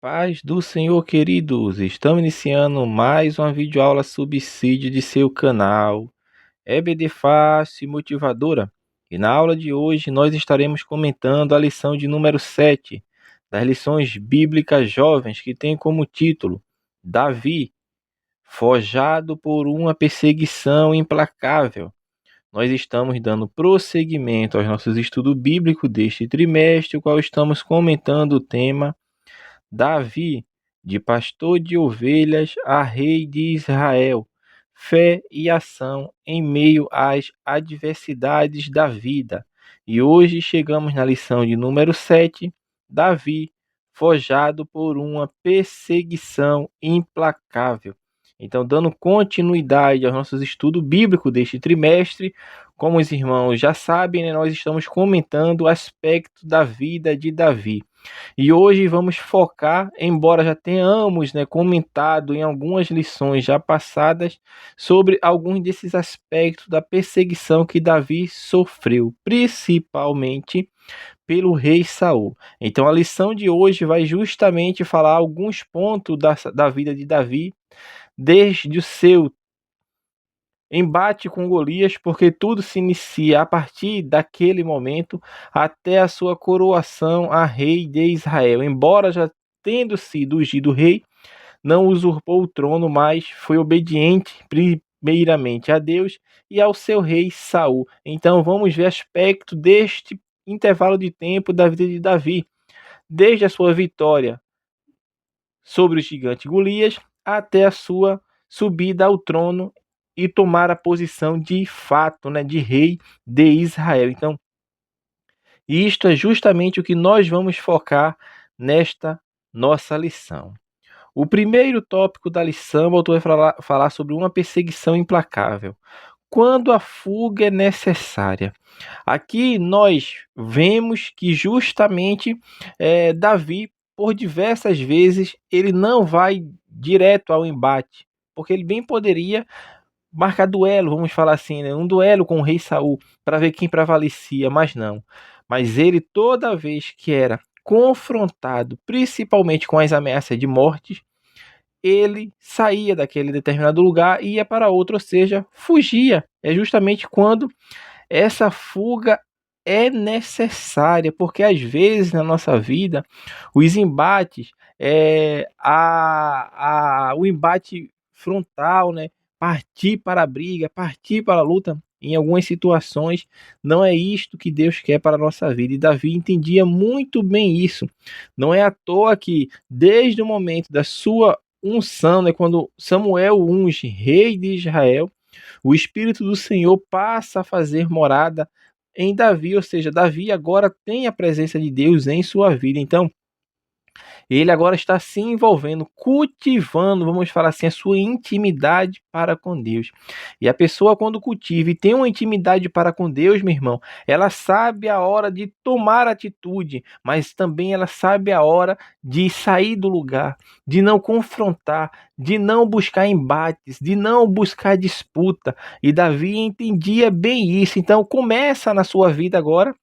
Paz do Senhor, queridos! Estamos iniciando mais uma videoaula subsídio de seu canal EBD Fácil e Motivadora. E na aula de hoje nós estaremos comentando a lição de número 7 das lições bíblicas jovens, que tem como título Davi, forjado por uma perseguição implacável. Nós estamos dando prosseguimento aos nossos estudos bíblicos deste trimestre, o qual estamos comentando o tema Davi, de pastor de ovelhas a rei de Israel, fé e ação em meio às adversidades da vida. E hoje chegamos na lição de número 7, Davi, forjado por uma perseguição implacável. Então, dando continuidade aos nossos estudos bíblicos deste trimestre, como os irmãos já sabem, né, nós estamos comentando o aspecto da vida de Davi. E hoje vamos focar, embora já tenhamos, comentado em algumas lições já passadas, sobre alguns desses aspectos da perseguição que Davi sofreu, principalmente pelo rei Saul. Então a lição de hoje vai justamente falar alguns pontos da vida de Davi, desde o seu embate com Golias, porque tudo se inicia a partir daquele momento até a sua coroação a rei de Israel. Embora já tendo sido ungido rei, não usurpou o trono, mas foi obediente primeiramente a Deus e ao seu rei Saul. Então vamos ver aspecto deste intervalo de tempo da vida de Davi, desde a sua vitória sobre o gigante Golias até a sua subida ao trono e tomar a posição de fato, de rei de Israel. Então, isto é justamente o que nós vamos focar nesta nossa lição. O primeiro tópico da lição, o autor vai falar sobre uma perseguição implacável. Quando a fuga é necessária. Aqui nós vemos que justamente Davi, por diversas vezes, ele não vai direto ao embate, porque ele bem poderia marcar duelo, vamos falar assim, um duelo com o rei Saul, para ver quem prevalecia, mas não. Mas ele, toda vez que era confrontado, principalmente com as ameaças de morte, ele saía daquele determinado lugar e ia para outro, ou seja, fugia. É justamente quando essa fuga é necessária, porque às vezes na nossa vida os embates, o embate frontal, partir para a briga, partir para a luta, em algumas situações não é isto que Deus quer para a nossa vida. E Davi entendia muito bem isso. Não é à toa que desde o momento da sua unção, quando Samuel unge rei de Israel, o Espírito do Senhor passa a fazer morada em Davi, ou seja, Davi agora tem a presença de Deus em sua vida. Então, ele agora está se envolvendo, cultivando, vamos falar assim, a sua intimidade para com Deus. E a pessoa, quando cultiva e tem uma intimidade para com Deus, meu irmão, ela sabe a hora de tomar atitude, mas também ela sabe a hora de sair do lugar, de não confrontar, de não buscar embates, de não buscar disputa. E Davi entendia bem isso. Então, começa na sua vida agora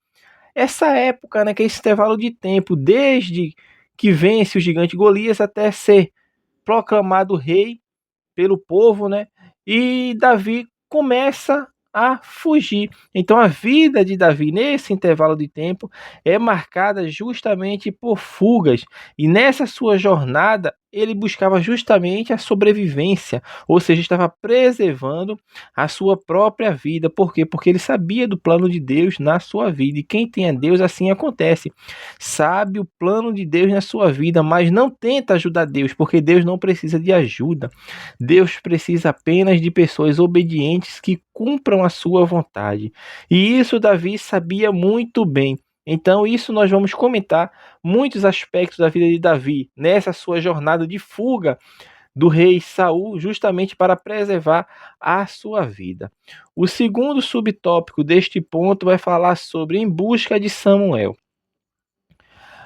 essa época, que é esse intervalo de tempo, desde que vence o gigante Golias até ser proclamado rei pelo povo, E Davi começa a fugir. Então a vida de Davi nesse intervalo de tempo é marcada justamente por fugas. E nessa sua jornada ele buscava justamente a sobrevivência, ou seja, estava preservando a sua própria vida. Por quê? Porque ele sabia do plano de Deus na sua vida. E quem tem a Deus, assim acontece. Sabe o plano de Deus na sua vida, mas não tenta ajudar Deus, porque Deus não precisa de ajuda. Deus precisa apenas de pessoas obedientes que cumpram a sua vontade. E isso Davi sabia muito bem. Então, isso nós vamos comentar muitos aspectos da vida de Davi nessa sua jornada de fuga do rei Saul, justamente para preservar a sua vida. O segundo subtópico deste ponto vai falar sobre em busca de Samuel.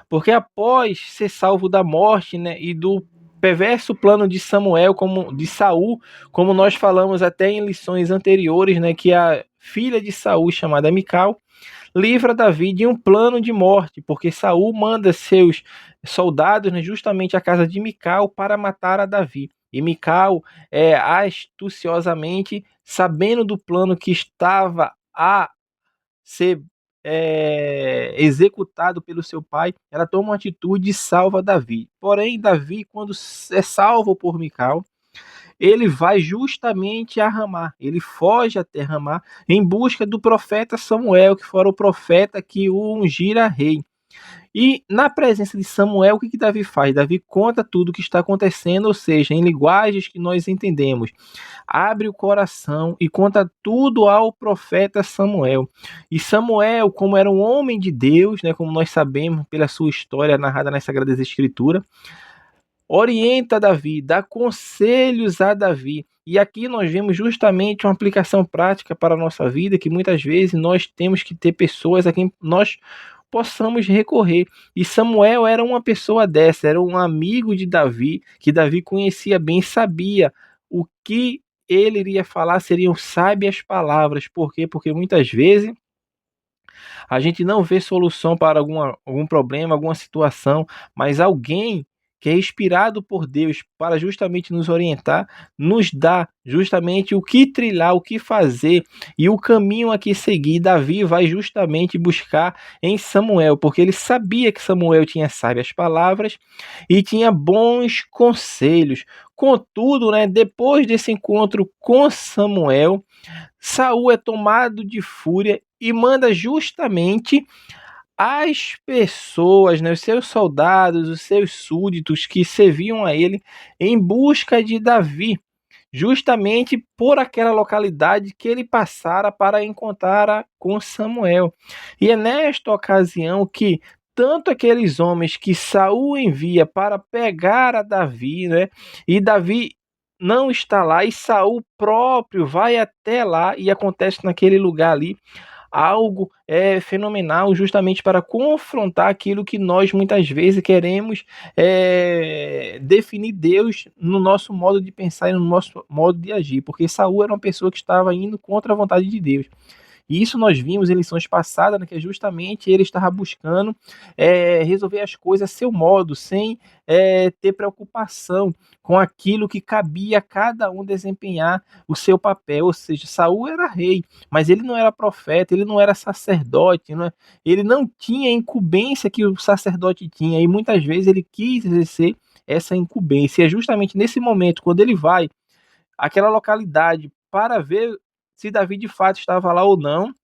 Porque após ser salvo da morte, e do perverso plano de Samuel, como de Saul, como nós falamos até em lições anteriores, que a filha de Saul, chamada Mical, livra Davi de um plano de morte, porque Saul manda seus soldados, né, justamente à casa de Mical para matar a Davi. E Mical, astuciosamente, sabendo do plano que estava a ser executado pelo seu pai, ela toma uma atitude e salva Davi. Porém, Davi, quando é salvo por Mical, ele vai justamente a Ramá, ele foge até Ramá em busca do profeta Samuel, que fora o profeta que o ungira rei. E na presença de Samuel, o que Davi faz? Davi conta tudo o que está acontecendo, ou seja, em linguagens que nós entendemos. Abre o coração e conta tudo ao profeta Samuel. E Samuel, como era um homem de Deus, né, como nós sabemos pela sua história narrada nas Sagradas Escrituras, orienta Davi, dá conselhos a Davi. E aqui nós vemos justamente uma aplicação prática para a nossa vida, que muitas vezes nós temos que ter pessoas a quem nós possamos recorrer. E Samuel era uma pessoa dessa, era um amigo de Davi, que Davi conhecia bem, sabia o que ele iria falar seriam sábias palavras. Por quê? Porque muitas vezes a gente não vê solução para algum problema, alguma situação, mas alguém que é inspirado por Deus para justamente nos orientar, nos dá justamente o que trilhar, o que fazer e o caminho a que seguir. Davi vai justamente buscar em Samuel, porque ele sabia que Samuel tinha sábias palavras e tinha bons conselhos. Contudo, né, depois desse encontro com Samuel, Saul é tomado de fúria e manda justamente as pessoas, né, os seus soldados, os seus súditos que serviam a ele em busca de Davi, justamente por aquela localidade que ele passara para encontrar com Samuel. E é nesta ocasião que tanto aqueles homens que Saul envia para pegar a Davi, né, e Davi não está lá, e Saul próprio vai até lá, e acontece naquele lugar ali algo fenomenal, justamente para confrontar aquilo que nós muitas vezes queremos definir Deus no nosso modo de pensar e no nosso modo de agir, porque Saul era uma pessoa que estava indo contra a vontade de Deus. E isso nós vimos em lições passadas, né, que é justamente ele estava buscando resolver as coisas a seu modo, sem ter preocupação com aquilo que cabia a cada um desempenhar o seu papel. Ou seja, Saul era rei, mas ele não era profeta, ele não era sacerdote, né? Ele não tinha a incumbência que o sacerdote tinha, e muitas vezes ele quis exercer essa incumbência. E é justamente nesse momento, quando ele vai àquela localidade para ver se Davi de fato estava lá ou não,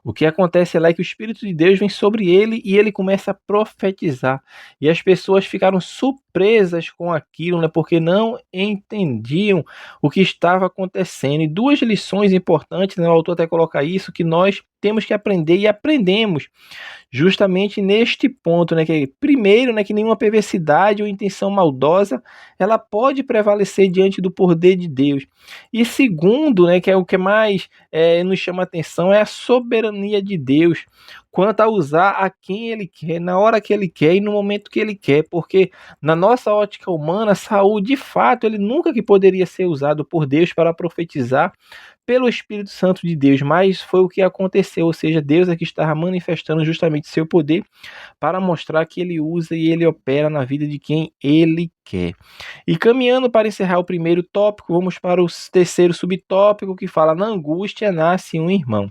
o que acontece lá é que o Espírito de Deus vem sobre ele e ele começa a profetizar. E as pessoas ficaram surpresas com aquilo, né, porque não entendiam o que estava acontecendo. E duas lições importantes, né, o autor até coloca isso, que nós temos que aprender e aprendemos justamente neste ponto, né, que primeiro, né, que nenhuma perversidade ou intenção maldosa ela pode prevalecer diante do poder de Deus. E segundo, né, que é o que mais nos chama a atenção, é a soberania de Deus quanto a usar a quem ele quer, na hora que ele quer e no momento que ele quer, porque na nossa ótica humana, Saul, de fato, ele nunca que poderia ser usado por Deus para profetizar pelo Espírito Santo de Deus, mas foi o que aconteceu, ou seja, Deus aqui estava manifestando justamente seu poder para mostrar que ele usa e ele opera na vida de quem ele quer. E caminhando para encerrar o primeiro tópico, vamos para o terceiro subtópico que fala: na angústia nasce um irmão,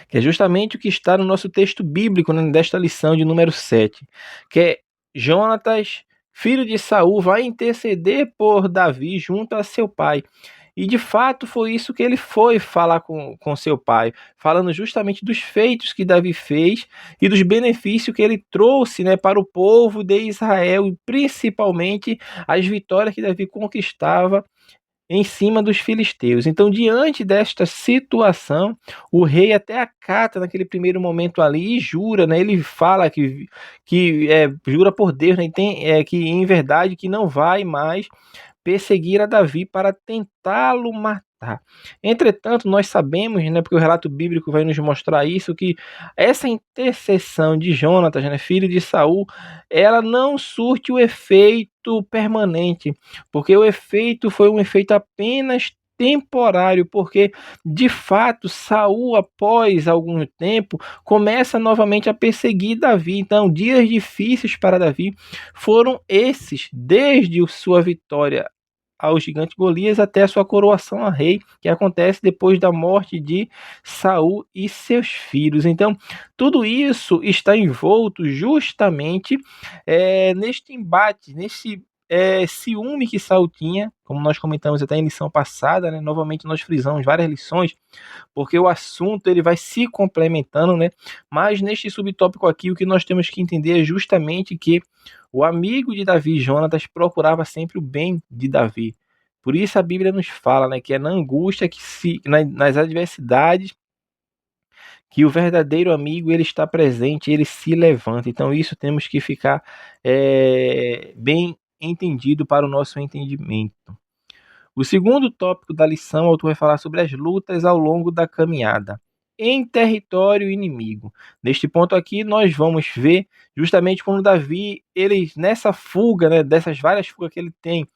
que é justamente o que está no nosso texto bíblico, né, desta lição de número 7, que é Jonatas, filho de Saul, vai interceder por Davi junto a seu pai. E de fato foi isso que ele foi falar com seu pai, falando justamente dos feitos que Davi fez e dos benefícios que ele trouxe, né, para o povo de Israel, e principalmente as vitórias que Davi conquistava em cima dos filisteus. Então, diante desta situação, o rei até acata naquele primeiro momento ali e jura, né? Ele fala que jura por Deus, né? E que em verdade que não vai mais perseguir a Davi para tentá-lo matar. Entretanto, nós sabemos, né, porque o relato bíblico vai nos mostrar isso, que essa intercessão de Jonatas, né, filho de Saul, ela não surte o efeito permanente, porque o efeito foi um efeito apenas temporário, porque de fato Saul, após algum tempo, começa novamente a perseguir Davi. Então, dias difíceis para Davi foram esses, desde sua vitória ao gigante Golias até a sua coroação a rei, que acontece depois da morte de Saul e seus filhos. Então, tudo isso está envolto justamente neste embate, nesse ciúme que Saul tinha, como nós comentamos até em lição passada, né? Novamente nós frisamos várias lições, porque o assunto ele vai se complementando, né? Mas neste subtópico aqui, o que nós temos que entender é justamente que o amigo de Davi, Jonatas, procurava sempre o bem de Davi. Por isso a Bíblia nos fala, né, que é na angústia, nas adversidades, que o verdadeiro amigo ele está presente, ele se levanta. Então isso temos que ficar bem entendido para o nosso entendimento. O segundo tópico da lição, o autor vai falar sobre as lutas ao longo da caminhada em território inimigo. Neste ponto aqui, nós vamos ver justamente quando Davi, ele nessa fuga, né, dessas várias fugas que ele tem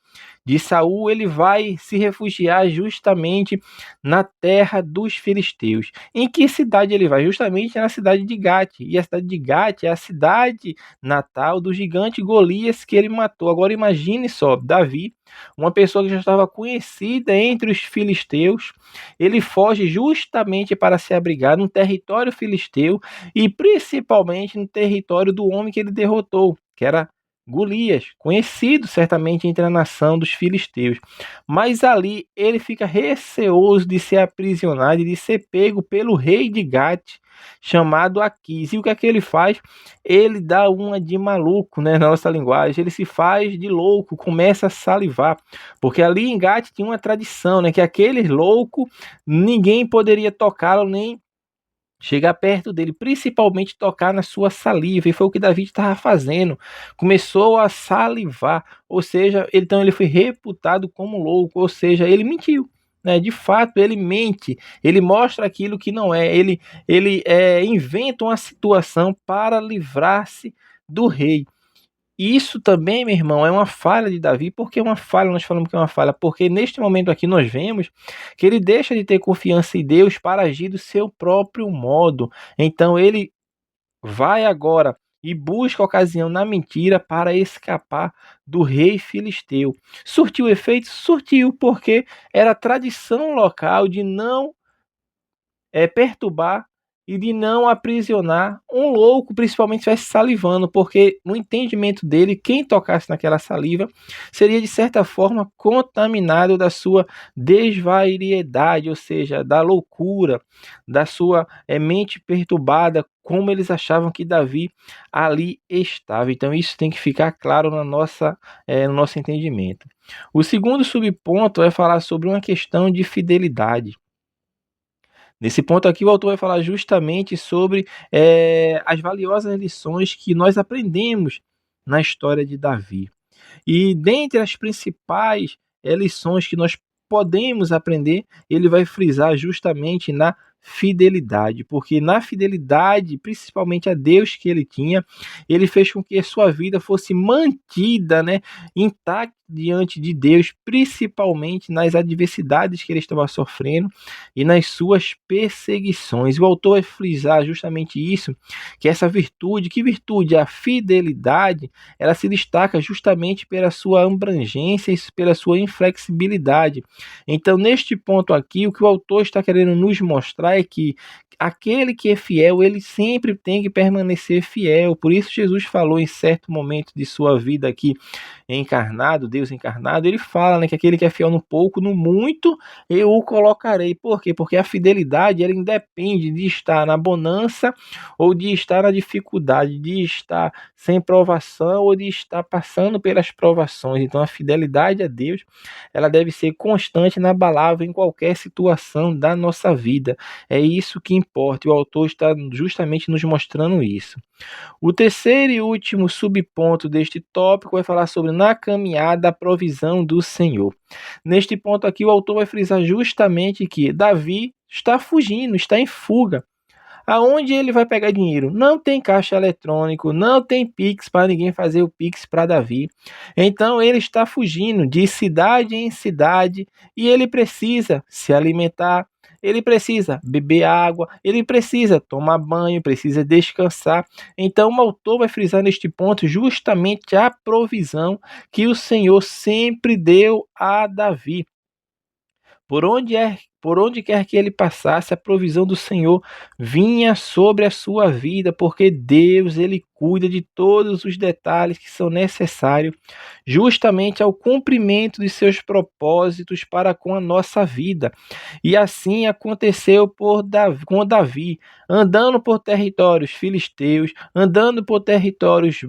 de Saul, ele vai se refugiar justamente na terra dos filisteus. Em que cidade ele vai? Justamente na cidade de Gate. E a cidade de Gate é a cidade natal do gigante Golias que ele matou. Agora imagine só, Davi, uma pessoa que já estava conhecida entre os filisteus, ele foge justamente para se abrigar no território filisteu e principalmente no território do homem que ele derrotou, que era Golias, conhecido certamente entre a nação dos filisteus. Mas ali ele fica receoso de ser aprisionado e de ser pego pelo rei de Gate, chamado Aquis. E o que é que ele faz? Ele dá uma de maluco, né, na nossa linguagem. Ele se faz de louco, começa a salivar. Porque ali em Gate tinha uma tradição, né, que aquele louco, ninguém poderia tocá-lo nem chegar perto dele, principalmente tocar na sua saliva, e foi o que Davi estava fazendo. Começou a salivar, ou seja, então ele foi reputado como louco, ou seja, ele mentiu. Né? De fato, ele mente, ele mostra aquilo que não é, ele inventa uma situação para livrar-se do rei. Isso também, meu irmão, é uma falha de Davi. Por que uma falha? Nós falamos que é uma falha, porque neste momento aqui nós vemos que ele deixa de ter confiança em Deus para agir do seu próprio modo. Então ele vai agora e busca ocasião na mentira para escapar do rei filisteu. Surtiu efeito? Surtiu, porque era tradição local de não perturbar e de não aprisionar um louco, principalmente se estivesse salivando, porque no entendimento dele, quem tocasse naquela saliva seria de certa forma contaminado da sua desvariedade, ou seja, da loucura, da sua mente perturbada, como eles achavam que Davi ali estava. Então isso tem que ficar claro no nosso entendimento. O segundo subponto é falar sobre uma questão de fidelidade. Nesse ponto aqui, o autor vai falar justamente sobre as valiosas lições que nós aprendemos na história de Davi. E dentre as principais lições que nós podemos aprender, ele vai frisar justamente na fidelidade, porque na fidelidade, principalmente a Deus que ele tinha, ele fez com que a sua vida fosse mantida, né, intacta diante de Deus, principalmente nas adversidades que ele estava sofrendo e nas suas perseguições. O autor vai frisar justamente isso, que essa virtude, que virtude? A fidelidade, ela se destaca justamente pela sua abrangência e pela sua inflexibilidade. Então, neste ponto aqui, o que o autor está querendo nos mostrar é que aquele que é fiel, ele sempre tem que permanecer fiel. Por isso Jesus falou em certo momento de sua vida aqui encarnado, Deus encarnado, ele fala, né, que aquele que é fiel no pouco, no muito, eu o colocarei. Por quê? Porque a fidelidade, ela independe de estar na bonança ou de estar na dificuldade, de estar sem provação ou de estar passando pelas provações. Então a fidelidade a Deus, ela deve ser constante, inabalável em qualquer situação da nossa vida. É isso que importa. E o autor está justamente nos mostrando isso. O terceiro e último subponto deste tópico vai falar sobre na caminhada a provisão do Senhor. Neste ponto aqui, o autor vai frisar justamente que Davi está fugindo, está em fuga. Aonde ele vai pegar dinheiro? Não tem caixa eletrônico, não tem Pix para ninguém fazer o Pix para Davi. Então ele está fugindo de cidade em cidade e ele precisa se alimentar, ele precisa beber água, ele precisa tomar banho, precisa descansar. Então o autor vai frisar neste ponto justamente a provisão que o Senhor sempre deu a Davi. Por onde quer que ele passasse, a provisão do Senhor vinha sobre a sua vida, porque Deus, ele cuida de todos os detalhes que são necessários justamente ao cumprimento de seus propósitos para com a nossa vida. E assim aconteceu com Davi, andando por territórios filisteus, andando por territórios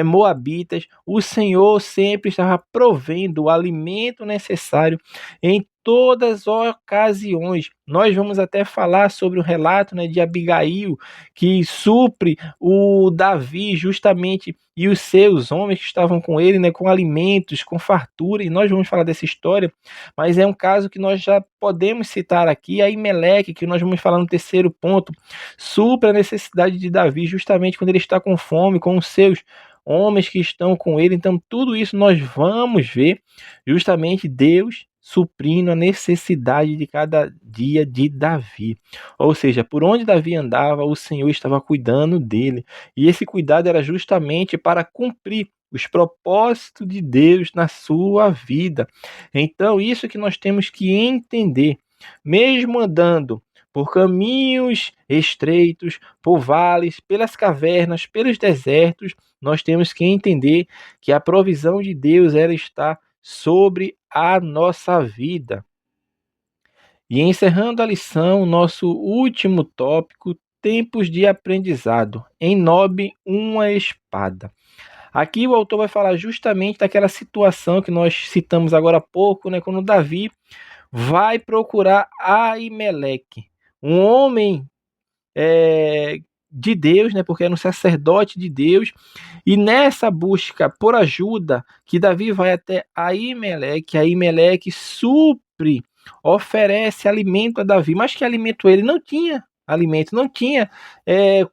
moabitas, o Senhor sempre estava provendo o alimento necessário em todas as ocasiões. Nós vamos até falar sobre o relato, né, de Abigail, que supre o Davi justamente e os seus homens que estavam com ele, né, com alimentos, com fartura, e nós vamos falar dessa história, mas é um caso que nós já podemos citar aqui, Aimeleque, que nós vamos falar no terceiro ponto, supre a necessidade de Davi justamente quando ele está com fome, com os seus homens que estão com ele. Então tudo isso nós vamos ver justamente Deus suprindo a necessidade de cada dia de Davi. Ou seja, por onde Davi andava, o Senhor estava cuidando dele. E esse cuidado era justamente para cumprir os propósitos de Deus na sua vida. Então, isso que nós temos que entender. Mesmo andando por caminhos estreitos, por vales, pelas cavernas, pelos desertos, nós temos que entender que a provisão de Deus ela está sobre a nossa vida. E encerrando a lição, nosso último tópico, tempos de aprendizado. Enobe uma espada. Aqui o autor vai falar justamente daquela situação que nós citamos agora há pouco, né, quando Davi vai procurar Aimeleque, um homem de Deus, né, porque era um sacerdote de Deus, e nessa busca por ajuda, que Davi vai até Aimeleque supre, oferece alimento a Davi, mas que alimento ele não tinha, alimento não tinha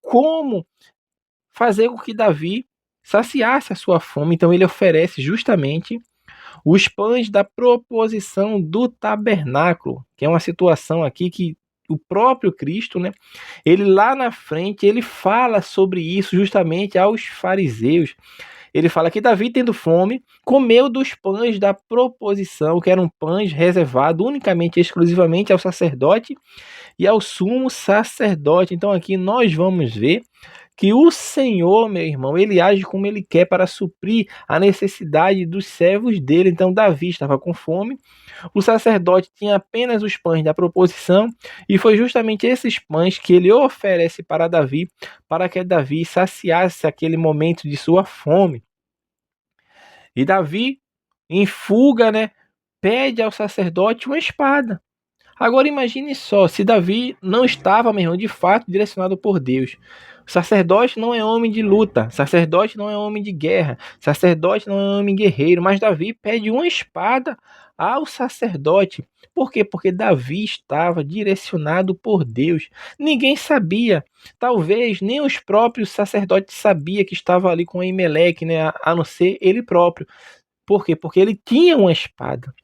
como fazer com que Davi saciasse a sua fome, então ele oferece justamente os pães da proposição do tabernáculo, que é uma situação aqui que o próprio Cristo, né, ele lá na frente, ele fala sobre isso justamente aos fariseus. Ele fala que Davi, tendo fome, comeu dos pães da proposição, que eram pães reservados unicamente, exclusivamente ao sacerdote e ao sumo sacerdote. Então aqui nós vamos ver que o Senhor, meu irmão, ele age como ele quer para suprir a necessidade dos servos dele. Então Davi estava com fome, o sacerdote tinha apenas os pães da proposição, e foi justamente esses pães que ele oferece para Davi, para que Davi saciasse aquele momento de sua fome. E Davi, em fuga, né, pede ao sacerdote uma espada. Agora imagine só, se Davi não estava, meu irmão, de fato direcionado por Deus. O sacerdote não é homem de luta, sacerdote não é homem de guerra, sacerdote não é homem guerreiro, mas Davi pede uma espada ao sacerdote. Por quê? Porque Davi estava direcionado por Deus. Ninguém sabia, talvez nem os próprios sacerdotes sabiam que estava ali com Eimeleque, né, a não ser ele próprio. Por quê? Porque ele tinha uma espada.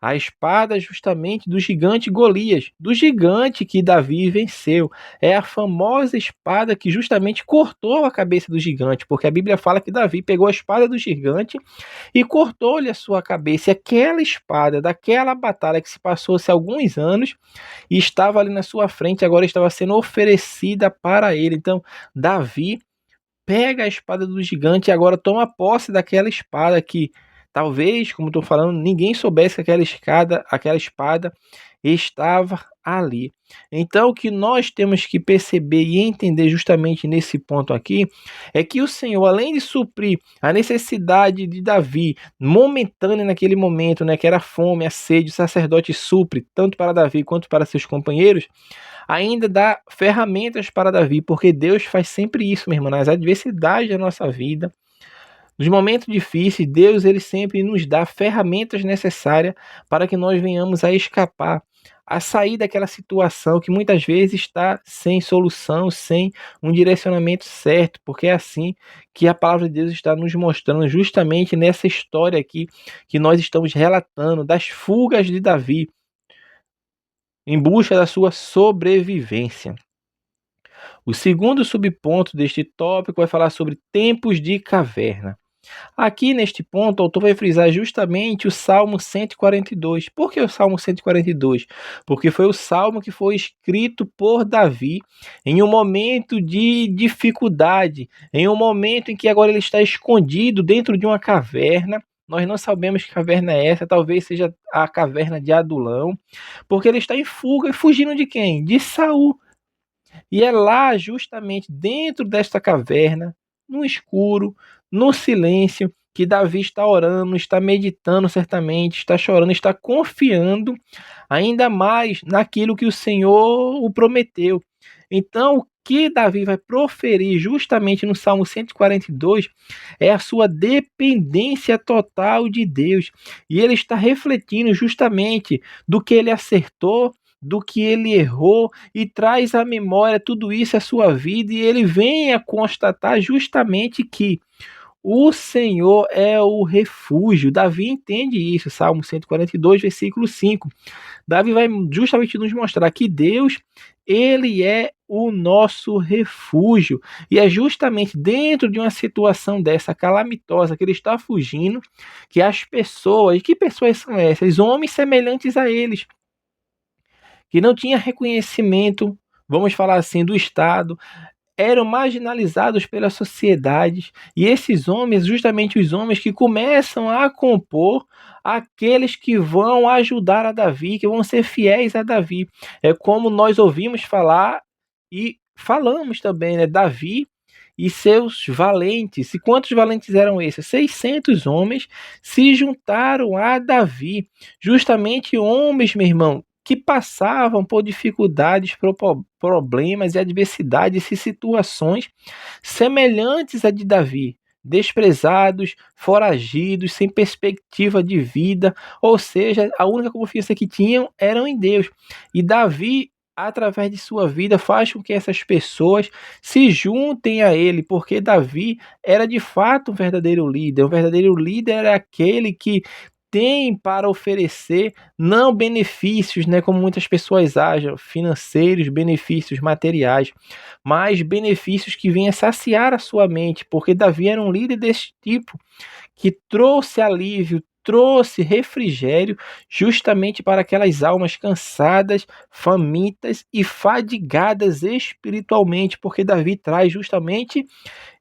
A espada justamente do gigante Golias, do gigante que Davi venceu. É a famosa espada que justamente cortou a cabeça do gigante, porque a Bíblia fala que Davi pegou a espada do gigante e cortou-lhe a sua cabeça. E aquela espada daquela batalha que se passou-se alguns anos e estava ali na sua frente, agora estava sendo oferecida para ele. Então, Davi pega a espada do gigante e agora toma posse daquela espada que talvez, como estou falando, ninguém soubesse que aquela espada estava ali. Então, o que nós temos que perceber e entender justamente nesse ponto aqui é que o Senhor, além de suprir a necessidade de Davi, momentânea naquele momento, né, que era a fome, a sede, o sacerdote supre tanto para Davi quanto para seus companheiros, ainda dá ferramentas para Davi, porque Deus faz sempre isso, meu irmão, nas adversidades da nossa vida. Nos momentos difíceis, Deus ele sempre nos dá ferramentas necessárias para que nós venhamos a escapar. a sair daquela situação que muitas vezes está sem solução, sem um direcionamento certo, porque é assim que a palavra de Deus está nos mostrando justamente nessa história aqui que nós estamos relatando das fugas de Davi em busca da sua sobrevivência. O segundo subponto deste tópico vai falar sobre tempos de caverna. Aqui neste ponto, o autor vai frisar justamente o Salmo 142. Por que o Salmo 142? Porque foi o salmo que foi escrito por Davi em um momento de dificuldade, em um momento em que agora ele está escondido dentro de uma caverna. Nós não sabemos que caverna é essa, talvez seja a caverna de Adulão, porque ele está em fuga e fugindo de quem? De Saul. E é lá, justamente dentro desta caverna, no escuro, no silêncio, que Davi está orando, está meditando certamente, está chorando, está confiando ainda mais naquilo que o Senhor o prometeu. Então, o que Davi vai proferir justamente no Salmo 142 é a sua dependência total de Deus. E ele está refletindo justamente do que ele acertou, do que ele errou e traz à memória tudo isso à sua vida e ele vem a constatar justamente que o Senhor é o refúgio. Davi entende isso, Salmo 142, versículo 5. Davi vai justamente nos mostrar que Deus, ele é o nosso refúgio. E é justamente dentro de uma situação dessa calamitosa que ele está fugindo, que as pessoas, que pessoas são essas? Homens semelhantes a eles, que não tinha reconhecimento, vamos falar assim, do Estado, eram marginalizados pela sociedade, e esses homens, justamente os homens que começam a compor aqueles que vão ajudar a Davi, que vão ser fiéis a Davi. É como nós ouvimos falar e falamos também, né? Davi e seus valentes. E quantos valentes eram esses? 600 homens se juntaram a Davi. Justamente homens, meu irmão, que passavam por dificuldades, problemas e adversidades e situações semelhantes à de Davi. Desprezados, foragidos, sem perspectiva de vida, ou seja, a única confiança que tinham era em Deus. E Davi, através de sua vida, faz com que essas pessoas se juntem a ele, porque Davi era de fato um verdadeiro líder. Um verdadeiro líder é aquele que tem para oferecer não benefícios, né, como muitas pessoas acham, financeiros, benefícios materiais, mas benefícios que venham saciar a sua mente, porque Davi era um líder desse tipo, que trouxe alívio, trouxe refrigério justamente para aquelas almas cansadas, famintas e fadigadas espiritualmente, porque Davi traz justamente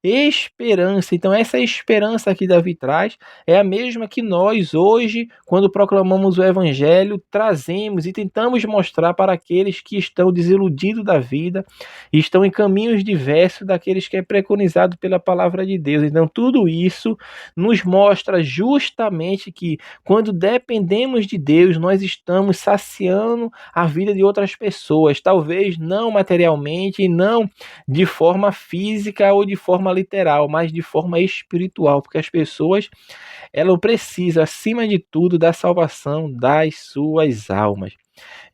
esperança. Então, essa esperança que Davi traz é a mesma que nós hoje, quando proclamamos o Evangelho, trazemos e tentamos mostrar para aqueles que estão desiludidos da vida, estão em caminhos diversos daqueles que é preconizado pela palavra de Deus. Então, tudo isso nos mostra justamente que quando dependemos de Deus, nós estamos saciando a vida de outras pessoas, talvez não materialmente, não de forma física ou de forma literal, mas de forma espiritual, porque as pessoas, elas precisam, acima de tudo, da salvação das suas almas.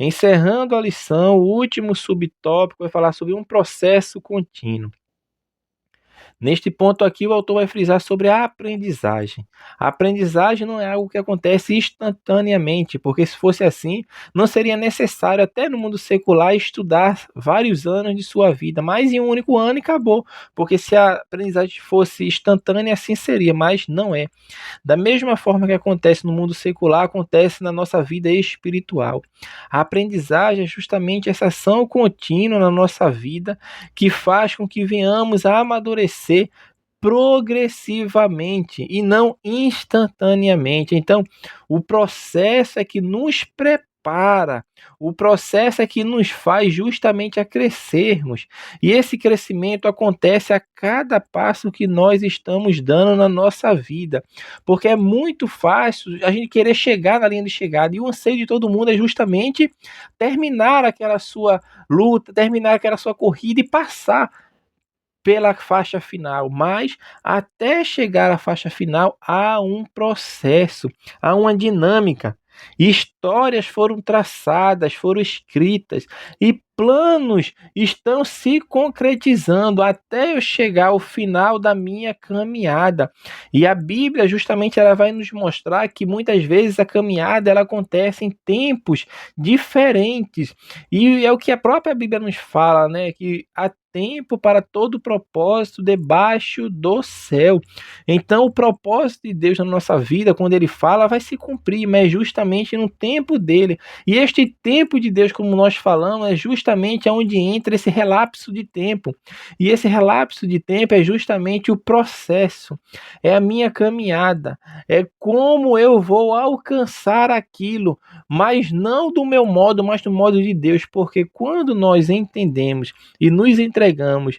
Encerrando a lição, o último subtópico vai falar sobre um processo contínuo. Neste ponto aqui, o autor vai frisar sobre a aprendizagem. A aprendizagem não é algo que acontece instantaneamente, porque se fosse assim, não seria necessário, até no mundo secular, estudar vários anos de sua vida, mas em um único ano e acabou, porque se a aprendizagem fosse instantânea, assim seria, mas não é. Da mesma forma que acontece no mundo secular, acontece na nossa vida espiritual. A aprendizagem é justamente essa ação contínua na nossa vida que faz com que venhamos a amadurecer progressivamente e não instantaneamente. Então, o processo é que nos prepara, o processo é que nos faz justamente a crescermos. E esse crescimento acontece a cada passo que nós estamos dando na nossa vida, porque é muito fácil a gente querer chegar na linha de chegada, e o anseio de todo mundo é justamente terminar aquela sua luta, terminar aquela sua corrida e passar pela faixa final, mas até chegar à faixa final há um processo, há uma dinâmica. Histórias foram traçadas, foram escritas e planos estão se concretizando até eu chegar ao final da minha caminhada. E a Bíblia justamente ela vai nos mostrar que muitas vezes a caminhada ela acontece em tempos diferentes. E é o que a própria Bíblia nos fala, né, que há tempo para todo propósito debaixo do céu. Então, o propósito de Deus na nossa vida, quando ele fala, vai se cumprir, mas é justamente no tempo dele. E este tempo de Deus, como nós falamos, é justamente onde entra esse relapso de tempo. E esse relapso de tempo é justamente o processo, é a minha caminhada, é como eu vou alcançar aquilo, mas não do meu modo, mas do modo de Deus, porque quando nós entendemos e nos entregamos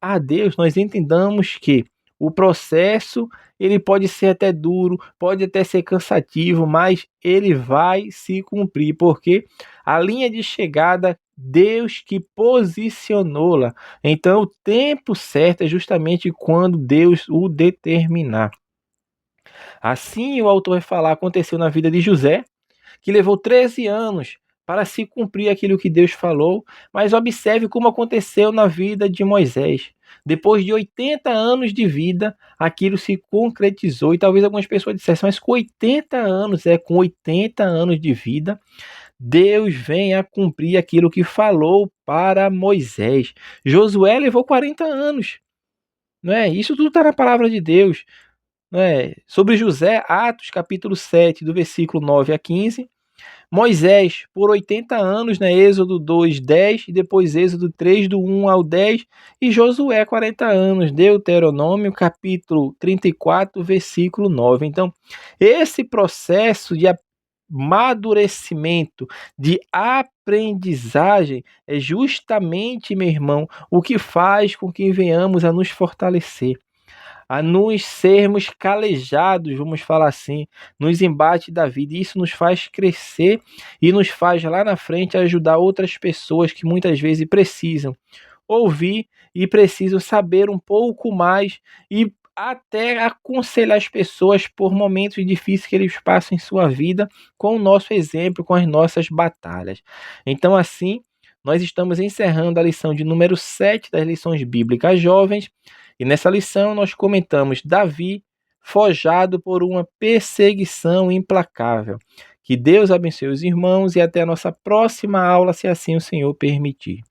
a Deus, nós entendamos que o processo ele pode ser até duro, pode até ser cansativo, mas ele vai se cumprir, porque a linha de chegada Deus que posicionou-la. Então, o tempo certo é justamente quando Deus o determinar. Assim, o autor vai falar, aconteceu na vida de José, que levou 13 anos para se cumprir aquilo que Deus falou, mas observe como aconteceu na vida de Moisés. Depois de 80 anos de vida, aquilo se concretizou. E talvez algumas pessoas dissessem, mas com 80 anos, com 80 anos de vida, Deus vem a cumprir aquilo que falou para Moisés. Josué levou 40 anos. Não é? Isso tudo está na palavra de Deus. Não é? Sobre José, Atos capítulo 7, do versículo 9 a 15. Moisés, por 80 anos, né? Êxodo 2, 10, e depois Êxodo 3, do 1 ao 10, e Josué, 40 anos, Deuteronômio, capítulo 34, versículo 9. Então, esse processo de amadurecimento, de aprendizagem, é justamente, meu irmão, o que faz com que venhamos a nos fortalecer, a nos sermos calejados, vamos falar assim, nos embates da vida. E isso nos faz crescer e nos faz lá na frente ajudar outras pessoas que muitas vezes precisam ouvir e precisam saber um pouco mais e até aconselhar as pessoas por momentos difíceis que eles passam em sua vida com o nosso exemplo, com as nossas batalhas. Então, assim, nós estamos encerrando a lição de número 7 das lições bíblicas jovens, e nessa lição nós comentamos Davi forjado por uma perseguição implacável. Que Deus abençoe os irmãos e até a nossa próxima aula, se assim o Senhor permitir.